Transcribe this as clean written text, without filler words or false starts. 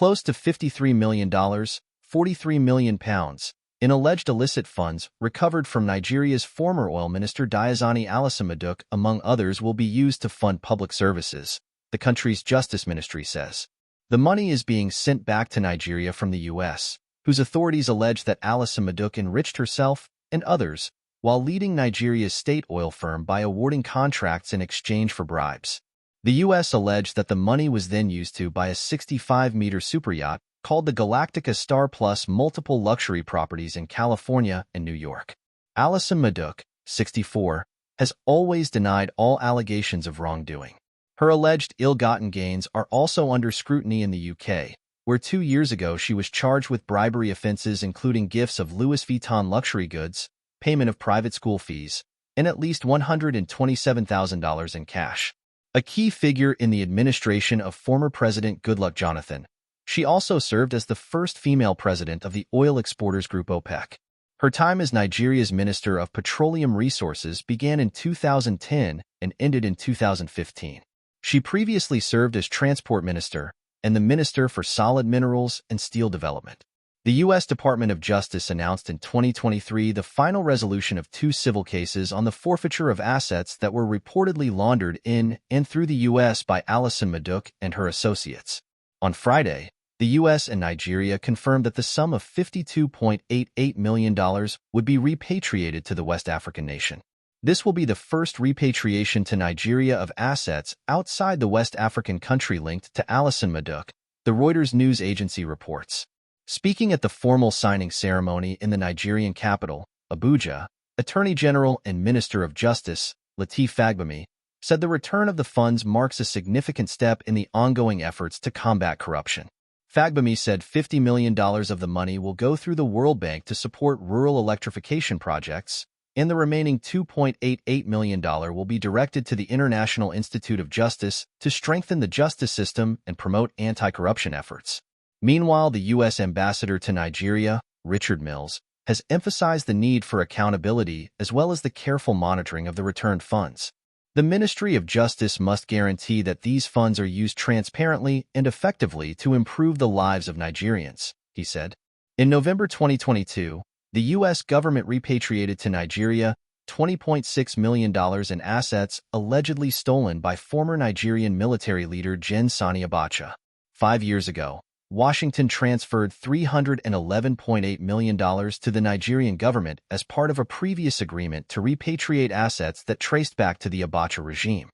close to $53 million, £43 million, in alleged illicit funds recovered from Nigeria's former oil minister Diezani Alison-Madueke, among others, will be used to fund public services, the country's justice ministry says. The money is being sent back to Nigeria from the U.S., whose authorities allege that Alison-Madueke enriched herself and others while leading Nigeria's state oil firm by awarding contracts in exchange for bribes. The U.S. alleged that the money was then used to buy a 65-meter superyacht called the Galactica Star plus multiple luxury properties in California and New York. Alison-Madueke, 64, has always denied all allegations of wrongdoing. Her alleged ill-gotten gains are also under scrutiny in the UK, where 2 years ago she was charged with bribery offenses including gifts of Louis Vuitton luxury goods, payment of private school fees, and at least $127,000 in cash. A key figure in the administration of former President Goodluck Jonathan, she also served as the first female president of the oil exporters group OPEC. Her time as Nigeria's Minister of Petroleum Resources began in 2010 and ended in 2015. She previously served as Transport Minister and the Minister for Solid Minerals and Steel Development. The U.S. Department of Justice announced in 2023 the final resolution of 2 civil cases on the forfeiture of assets that were reportedly laundered in and through the U.S. by Alison-Madueke and her associates. On Friday, the U.S. and Nigeria confirmed that the sum of $52.88 million would be repatriated to the West African nation. This will be the first repatriation to Nigeria of assets outside the West African country linked to Alison-Madueke, the Reuters news agency reports. Speaking at the formal signing ceremony in the Nigerian capital, Abuja, Attorney General and Minister of Justice, Lateef Fagbemi, said the return of the funds marks a significant step in the ongoing efforts to combat corruption. Fagbemi said $50 million of the money will go through the World Bank to support rural electrification projects, and the remaining $2.88 million will be directed to the International Institute of Justice to strengthen the justice system and promote anti-corruption efforts. Meanwhile, the U.S. ambassador to Nigeria, Richard Mills, has emphasized the need for accountability as well as the careful monitoring of the returned funds. The Ministry of Justice must guarantee that these funds are used transparently and effectively to improve the lives of Nigerians, he said. In November 2022, the U.S. government repatriated to Nigeria $20.6 million in assets allegedly stolen by former Nigerian military leader Gen Sani Abacha. 5 years ago, Washington transferred $311.8 million to the Nigerian government as part of a previous agreement to repatriate assets that traced back to the Abacha regime.